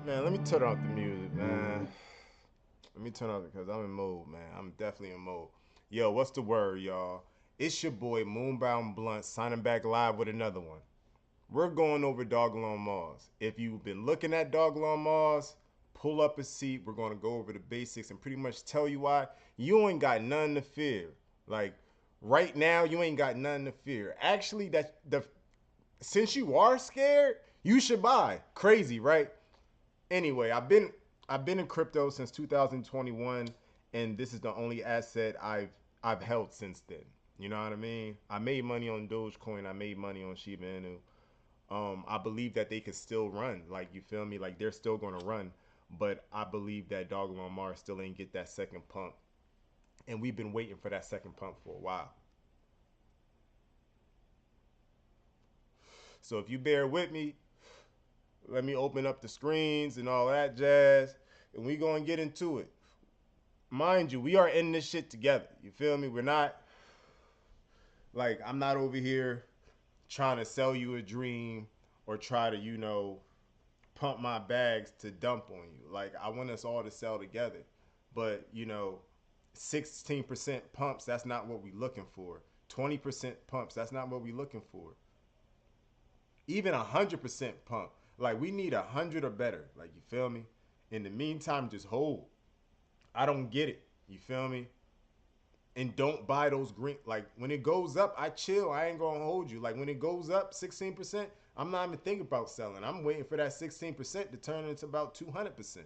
Man, let me turn off the music, man. Let me turn off because I'm in mode, man. I'm definitely in mode. Yo, what's the word, y'all? It's your boy Moonbound Blunt signing back live with another one. We're going over Dogelon Mars. If you've been looking at Dogelon Mars, pull up a seat. We're going to go over the basics and pretty much tell you why you ain't got nothing to fear. Like right now, you ain't got nothing to fear. Actually, that the since you are scared, you should buy. Crazy, right? Anyway, I've been in crypto since 2021, and this is the only asset I've held since then. You know what I mean? I made money on Dogecoin. I made money on Shiba Inu. I believe that they could still run. Like you feel me? Like they're still gonna run. But I believe that Dogelon Mars still ain't get that second pump, and we've been waiting for that second pump for a while. So if you bear with me, let me open up the screens and all that jazz, and we gonna get into it. Mind you, we are in this shit together. You feel me? We're not like I'm not over here trying to sell you a dream or try to, pump my bags to dump on you. Like I want us all to sell together. But, 16% pumps, that's not what we're looking for. 20% pumps, that's not what we're looking for. Even 100% pump. Like we need 100 or better. Like you feel me? In the meantime, just hold. I don't get it. You feel me? And don't buy those green. Like when it goes up, I chill. I ain't gonna hold you. Like when it goes up 16%, I'm not even thinking about selling. I'm waiting for that 16% to turn into about 200%.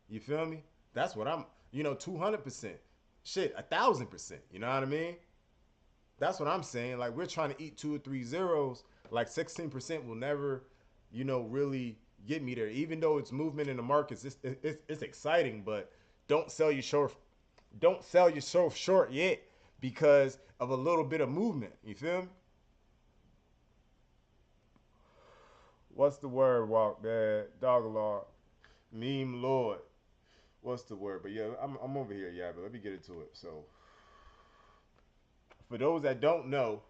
You feel me? That's what I'm. 200%. Shit, 1,000%. You know what I mean? That's what I'm saying. Like we're trying to eat two or three zeros. Like 16% will never, really get me there. Even though it's movement in the markets, it's exciting. But don't sell your short. Don't sell yourself short yet because of a little bit of movement. You feel me? What's the word, Walk, man? Dogalog. Meme Lord. What's the word? But yeah, I'm over here, yeah, but let me get into it. So, for those that don't know,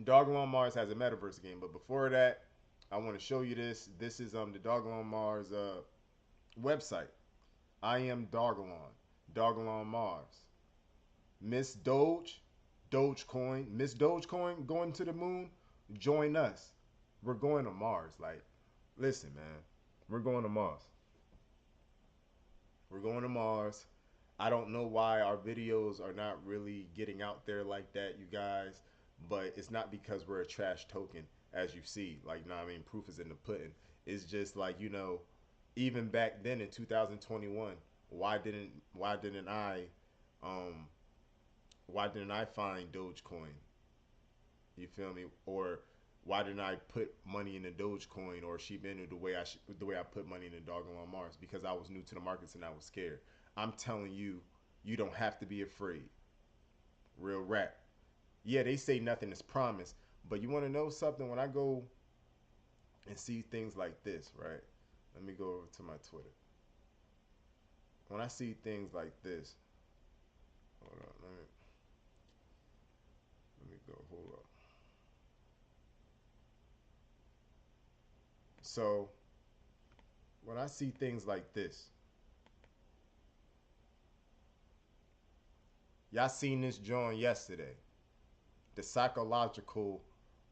Dogelon Mars has a metaverse game. But before that, I want to show you this. This is the Dogelon Mars website. I am Dogelon. Dogelon Mars. Miss Doge, Dogecoin, Miss Dogecoin going to the moon. Join us. We're going to Mars. Like, listen, man, we're going to Mars. We're going to Mars. I don't know why our videos are not really getting out there like that, you guys. But it's not because we're a trash token, as you see. Like, I mean, proof is in the pudding. It's just like even back then in 2021, um why didn't I find Dogecoin? You feel me? Or why didn't I put money in the Dogecoin or Shiba Inu the way I put money in the Dogelon Mars? Because I was new to the markets and I was scared. I'm telling you, you don't have to be afraid. Real rap. Yeah, they say nothing is promised, but you want to know something? When I go and see things like this, right? Let me go over to my Twitter. When I see things like this, hold on, let me go. Hold up. So when I see things like this, y'all seen this joint yesterday. The psychological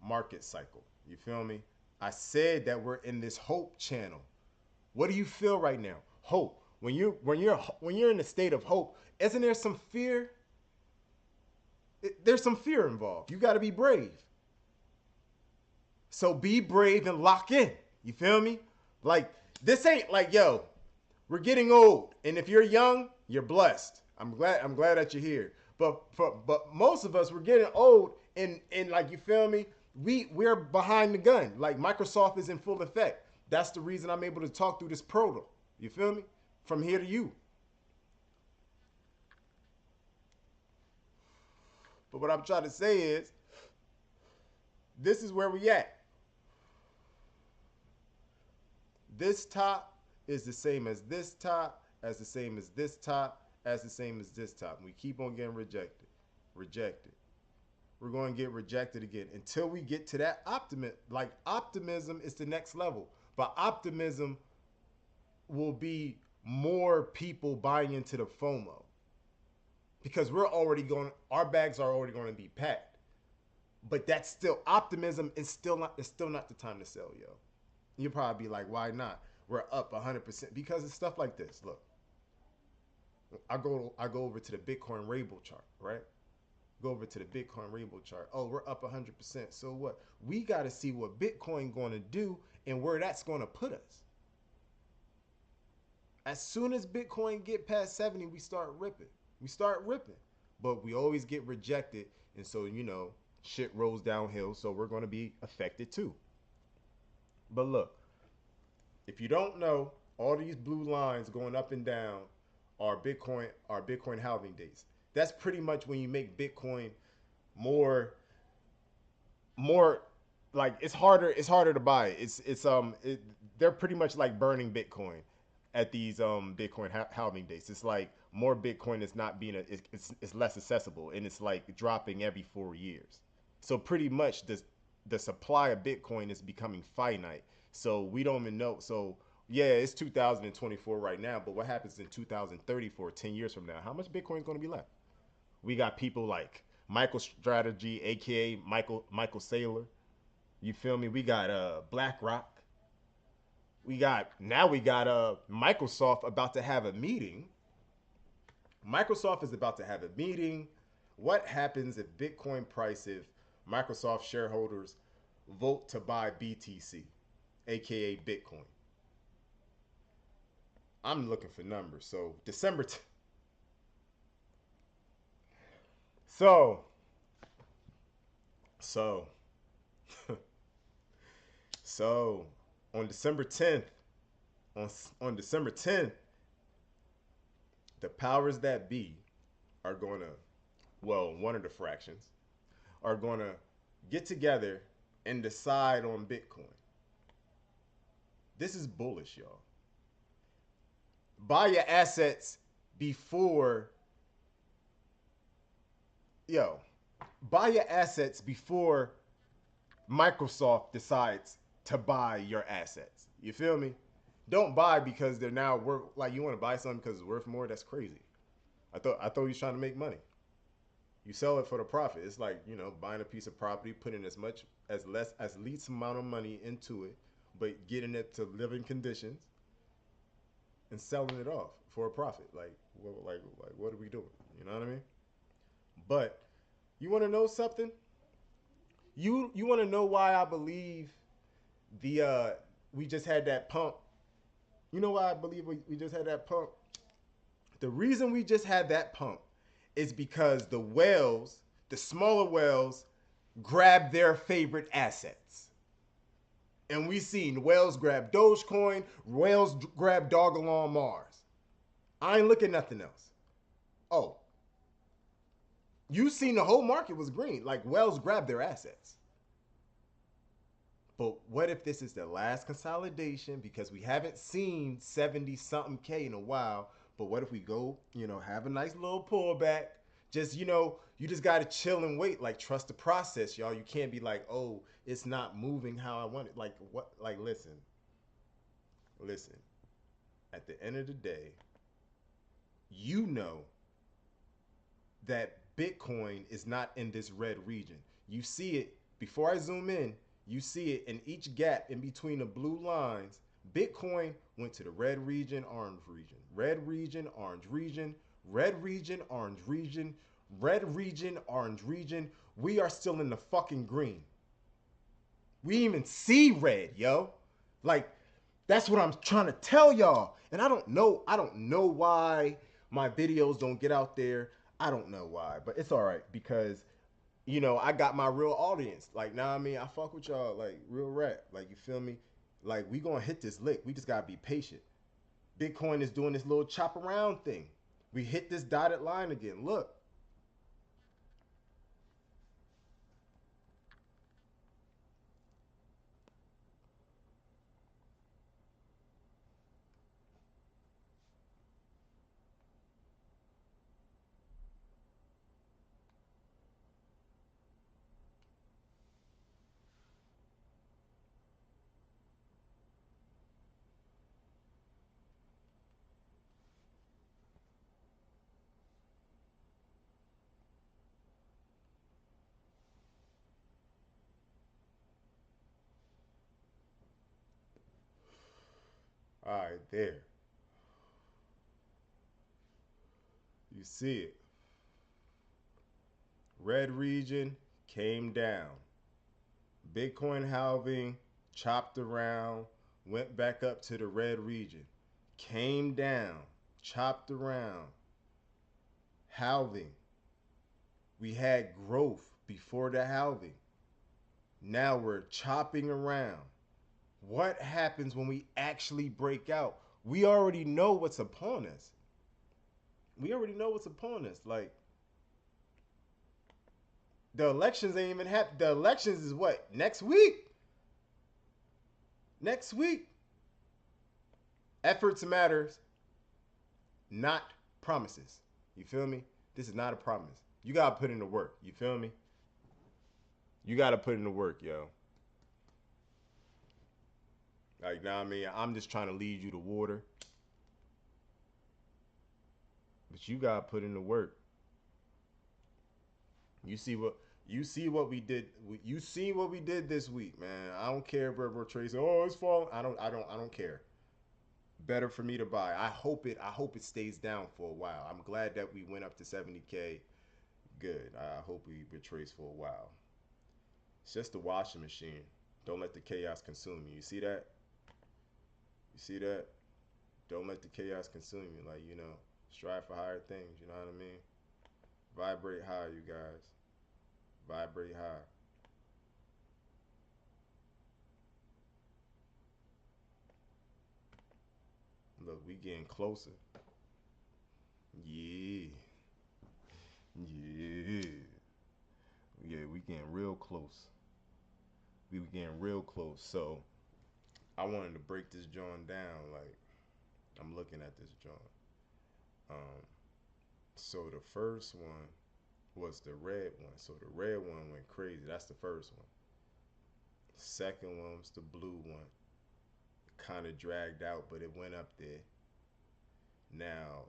market cycle. You feel me? I said that we're in this hope channel. What do you feel right now? Hope. When you're in a state of hope, isn't there some fear? There's some fear involved. You got to be brave. So be brave and lock in. You feel me? Like this ain't like we're getting old, and if you're young, you're blessed. I'm glad that you're here. But most of us we're getting old, and like you feel me, we're behind the gun. Like Microsoft is in full effect. That's the reason I'm able to talk through this proto. You feel me? From here to you. But what I'm trying to say is, this is where we at. This top is the same as this top, as the same as this top, as the same as this top. We keep on getting rejected. Rejected. We're going to get rejected again until we get to that optimism. Like optimism is the next level. But optimism will be more people buying into the FOMO because we're already going. Our bags are already going to be packed. But that's still optimism. Is still not. It's still not the time to sell, yo. You'll probably be like, why not? We're up 100% because it's stuff like this. Look, I go over to the Bitcoin Rainbow chart, right? Go over to the Bitcoin Rainbow chart. Oh, we're up 100%. So what? We got to see what Bitcoin going to do and where that's going to put us. As soon as Bitcoin get past 70, we start ripping. We start ripping. But we always get rejected. And so, shit rolls downhill. So we're going to be affected too. But look, if you don't know, all these blue lines going up and down are Bitcoin halving dates. That's pretty much when you make Bitcoin more more like it's harder to buy. They're pretty much like burning Bitcoin at these Bitcoin halving dates. It's like more Bitcoin is not being it's less accessible and it's like dropping every 4 years. So pretty much the supply of Bitcoin is becoming finite. So we don't even know. So yeah, it's 2024 right now, but what happens in 2034, 10 years from now? How much Bitcoin is going to be left? We got people like Michael Strategy, aka Michael Saylor. You feel me? We got BlackRock. We got Microsoft about to have a meeting. Microsoft is about to have a meeting. What happens if Bitcoin price if Microsoft shareholders vote to buy BTC, aka Bitcoin? I'm looking for numbers. So so so so on December 10th, on December 10th, the powers that be are going to, well, one of the fractions are going to get together and decide on Bitcoin. This is bullish, y'all. Buy your assets before, yo, buy your assets before Microsoft decides to buy your assets. You feel me? Don't buy because they're now worth, like, you want to buy something because it's worth more. That's crazy. I thought he was trying to make money. You sell it for the profit. It's like, buying a piece of property, putting as least amount of money into it, but getting it to living conditions and selling it off for a profit. Like what are we doing? You know what I mean? But you want to know something? You want to know why I believe we just had that pump? You know why I believe we just had that pump? The reason we just had that pump is because the whales, the smaller whales, grabbed their favorite assets. And we seen whales grab Dogecoin, whales grab Dogelon Mars. I ain't looking at nothing else. Oh, you seen the whole market was green. Like whales grabbed their assets. But what if this is the last consolidation because we haven't seen 70 something K in a while? But what if we go, have a nice little pullback? Just, you just got to chill and wait. Like, trust the process, y'all. You can't be like, oh, it's not moving how I want it. Like, what? Like, listen. At the end of the day, you know that Bitcoin is not in this red region. You see it before I zoom in. You see it in each gap in between the blue lines. Bitcoin went to the red region, orange region, red region, orange region, red region, orange region, red region, orange region. We are still in the fucking green. We even see red, yo. Like, that's what I'm trying to tell y'all. And I don't know why my videos don't get out there. I don't know why, but it's all right because I got my real audience. Like, now I mean, I fuck with y'all, like, real rap. Like, you feel me? Like, we gonna hit this lick. We just gotta be patient. Bitcoin is doing this little chop around thing. We hit this dotted line again. Look. All right, there. You see it. Red region came down. Bitcoin halving, chopped around, went back up to the red region, came down, chopped around, halving. We had growth before the halving. Now we're chopping around. What happens when we actually break out? We already know what's upon us. We already know what's upon us. Like, the elections ain't even happen. The elections is what? Next week? Next week. Efforts matters, not promises. You feel me? This is not a promise. You gotta put in the work. You feel me? You gotta put in the work, yo. Like, now, I mean, I'm just trying to lead you to water, but you gotta put in the work. You see what we did. You see what we did this week, man. I don't care if we're tracing. Oh, it's falling. I don't care. Better for me to buy. I hope it stays down for a while. I'm glad that we went up to 70K. Good. I hope we retrace for a while. It's just the washing machine. Don't let the chaos consume you. You see that? You see that? Don't let the chaos consume you. Like, strive for higher things. You know what I mean? Vibrate high, you guys. Vibrate high. Look, we getting closer. Yeah. Yeah. Yeah, we getting real close. We were getting real close. So I wanted to break this joint down. Like, I'm looking at this joint. Um, so the first one was the red one. So the red one went crazy. That's the first one. Second one was the blue one. Kind of dragged out, but it went up there. Now,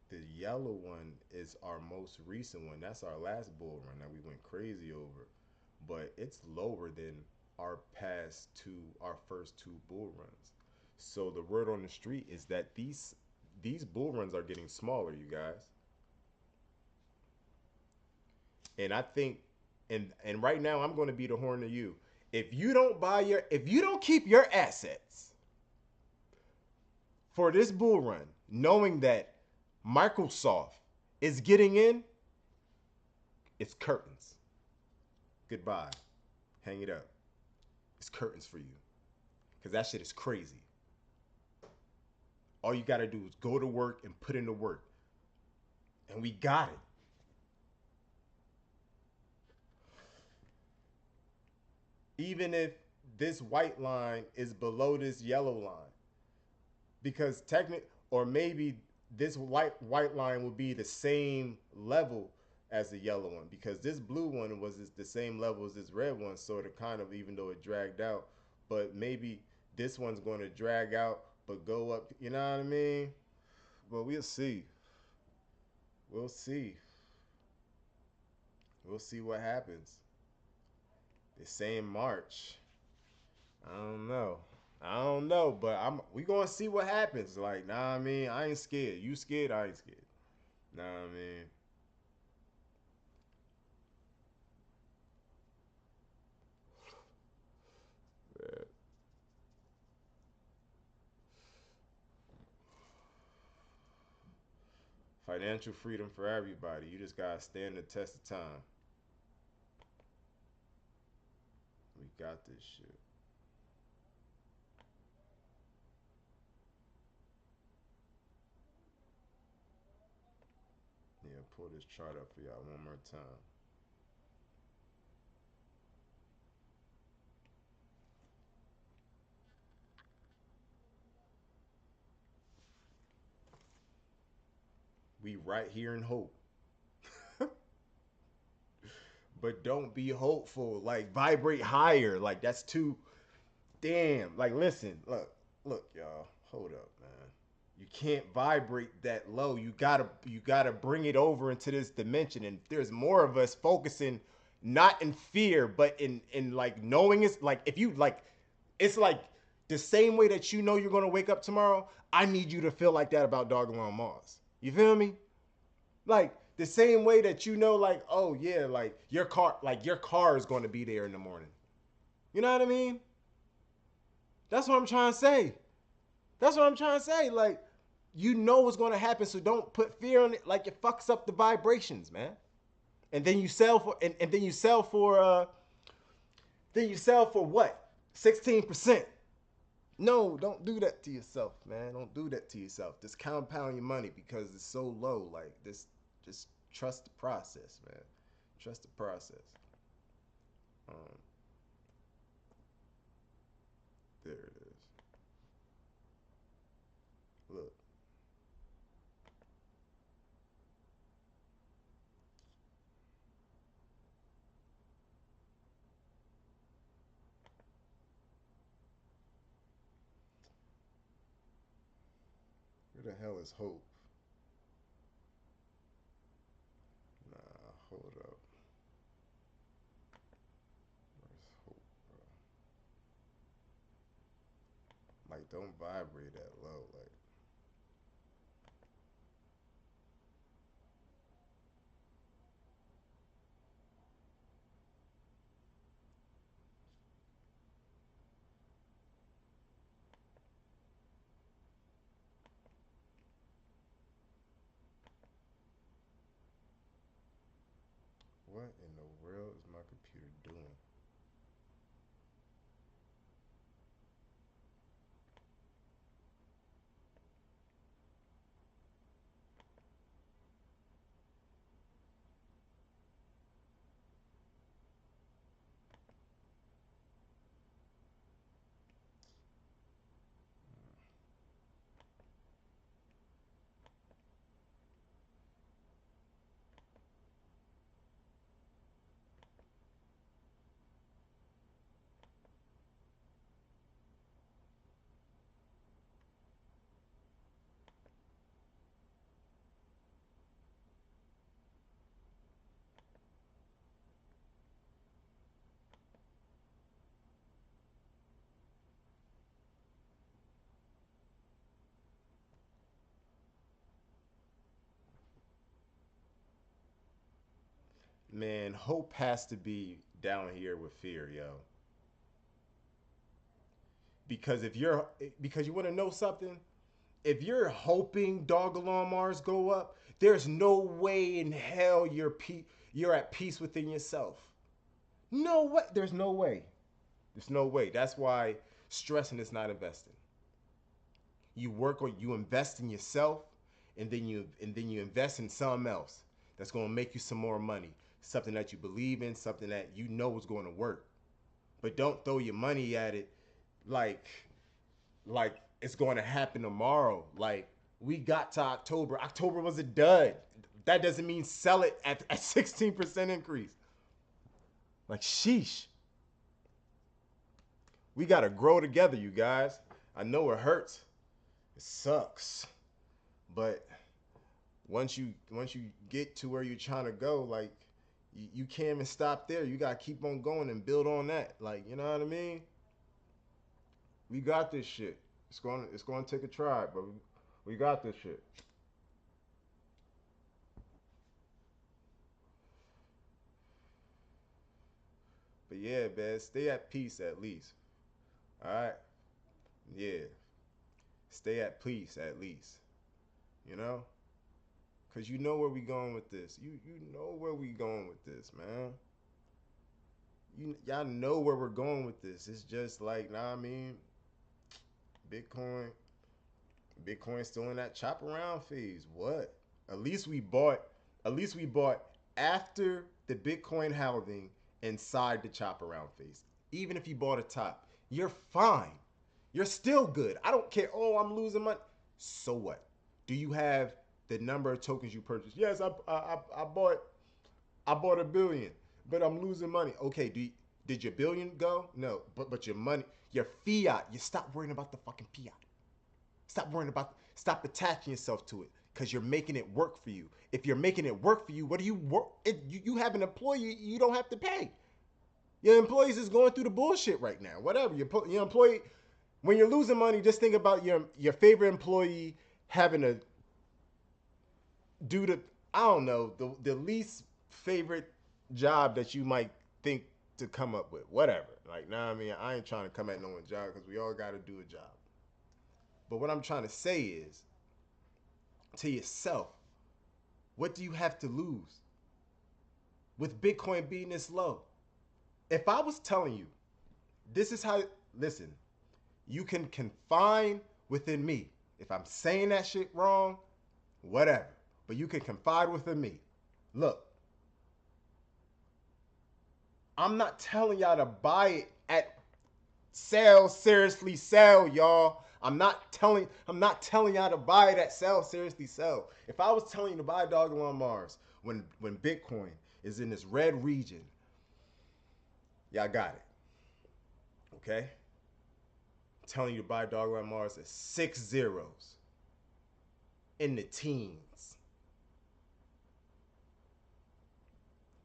the yellow one is our most recent one. That's our last bull run that we went crazy over. But it's lower than our first two bull runs. So the word on the street is that these bull runs are getting smaller, you guys. And I think and right now I'm going to be the horn of you. If you don't keep your assets for this bull run, knowing that Microsoft is getting in, it's curtains. Goodbye. Hang it up. It's curtains for you. Because that shit is crazy. All you got to do is go to work and put in the work. And we got it. Even if this white line is below this yellow line. Because or maybe this white line will be the same level as the yellow one, because this blue one was the same level as this red one, sort of, kind of, even though it dragged out. But maybe this one's going to drag out but go up, you know what I mean? But we'll see. We'll see. We'll see what happens. They're saying March. I don't know. I don't know, but we gonna see what happens. Like, nah, I mean, I ain't scared. You scared? I ain't scared. Nah, I mean, yeah. Financial freedom for everybody. You just gotta stand the test of time. We got this shit. Yeah, pull this chart up for y'all one more time. We right here in hope. But don't be hopeful. Like, vibrate higher. Like, that's too damn. Like, listen, look, y'all. Hold up, man. You can't vibrate that low. You gotta bring it over into this dimension. And there's more of us focusing not in fear, but in like knowing it's like, if you like, it's like The same way that you know you're gonna wake up tomorrow, I need you to feel like that about Dogelon Mars. You feel me? Like the same way that you know, like, oh yeah, like your car is gonna be there in the morning. You know what I mean? That's what I'm trying to say. That's what I'm trying to say. Like, you know what's gonna happen, so don't put fear on it. Like it fucks up the vibrations, man. And then you sell for and then you sell for what? 16%. No, don't do that to yourself, man. Don't do that to yourself. Just compound your money because it's so low. Like this, just trust the process, man. Trust the process. Um, there it is. Look, where the hell is Hope? Nah, hold up. Where's Hope, bro? Like, don't vibrate that low. Like, what in the world is my computer doing? Man, Hope has to be down here with fear, yo. Because if you're because you want to know something, if you're hoping dog alarm Mars go up, there's no way in hell you're at peace within yourself. No way. There's no way. There's no way. That's why stressing is not investing. You work or you invest in yourself, and then you invest in something else that's going to make you some more money. Something that you believe in, something that you know is going to work. But don't throw your money at it like like it's going to happen tomorrow. Like we got to October. October was a dud. That doesn't mean sell it at 16% increase. Like sheesh. We gotta grow together, you guys. I know it hurts. It sucks. But once you get to where you're trying to go, like you can't even stop there. You gotta keep on going and build on that. Like, you know what I mean? We got this shit. It's gonna take a try, but we got this shit. But yeah, man, stay at peace at least. All right? Yeah, stay at peace at least. You know, cause you know where we going with this. You know where we going with this, man. Y'all know where we're going with this. It's just like, nah, I mean, Bitcoin, Bitcoin still in that chop around phase. What? At least we bought. At least we bought after the Bitcoin halving inside the chop around phase. Even if you bought a top, you're fine. You're still good. I don't care. Oh, I'm losing money. So what? Do you have the number of tokens you purchased? Yes, I bought a billion, but I'm losing money. Okay, did your billion go? No, but your money, your fiat. You stop worrying about the fucking fiat. Stop attaching yourself to it because you're making it work for you. If you're making it work for you, what do you work? You have an employee, you don't have to pay. Your employees is going through the bullshit right now. Whatever your employee, When you're losing money, just think about your favorite employee having to do the, I don't know, the least favorite job that you might think to come up with. Whatever. Like, nah, I mean, I ain't trying to come at no one's job because we all got to do a job. But what I'm trying to say is, to yourself, what do you have to lose with Bitcoin being this low? If I was telling you, this is how, listen, you can confine within me. If I'm saying that shit wrong, whatever. But you can confide within me. Look, I'm not telling y'all to buy it at sell, seriously sell, y'all. I'm not telling y'all to buy it at sell, seriously sell. If I was telling you to buy Dogelon Mars when Bitcoin is in this red region, y'all got it. Okay? I'm telling you to buy Dogelon Mars at 6 zeros in the teens.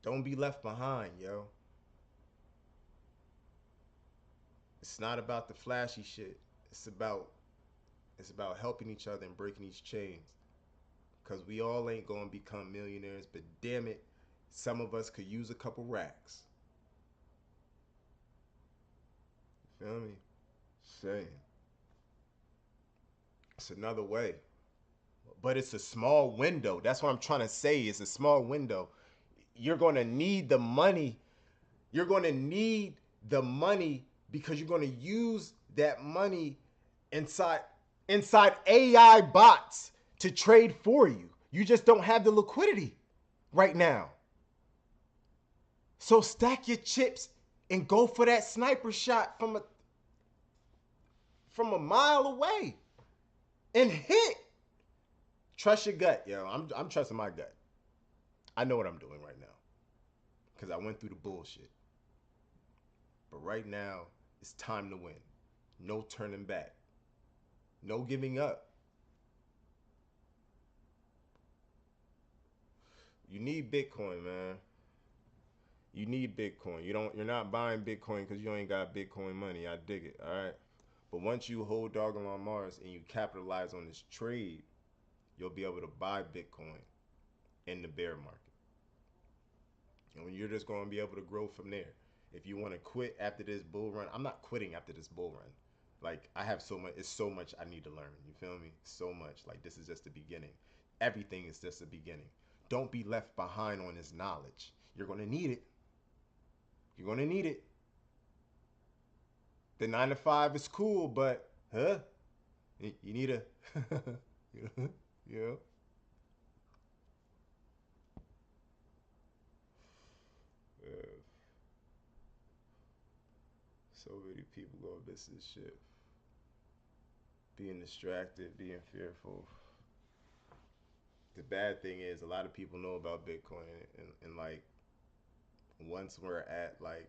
Don't be left behind, yo. It's not about the flashy shit. It's about helping each other and breaking these chains. Cause we all ain't gonna become millionaires, but damn it, some of us could use a couple racks. You feel me? Saying it's another way, but it's a small window. That's what I'm trying to say. It's a small window. You're gonna need the money. You're gonna need the money because you're gonna use that money inside inside AI bots to trade for you. You just don't have the liquidity right now. So stack your chips and go for that sniper shot from a mile away and hit. Trust your gut, yo. I'm trusting my gut. I know what I'm doing right now because I went through the bullshit. But right now, it's time to win. No turning back. No giving up. You need Bitcoin, man. You need Bitcoin. You're not buying Bitcoin because you ain't got Bitcoin money. I dig it. All right. But once you hold Dogelon on Mars and you capitalize on this trade, you'll be able to buy Bitcoin in the bear market. And you're just going to be able to grow from there. If you want to quit after this bull run, I'm not quitting after this bull run. Like, I have so much, it's so much I need to learn. You feel me? So much. Like, this is just the beginning. Everything is just the beginning. Don't be left behind on this knowledge. You're going to need it. You're going to need it. The 9 to 5 is cool, but, you need a, you know? Uh, so many people gonna miss this shit. Being distracted, being fearful. The bad thing is a lot of people know about Bitcoin and like once we're at like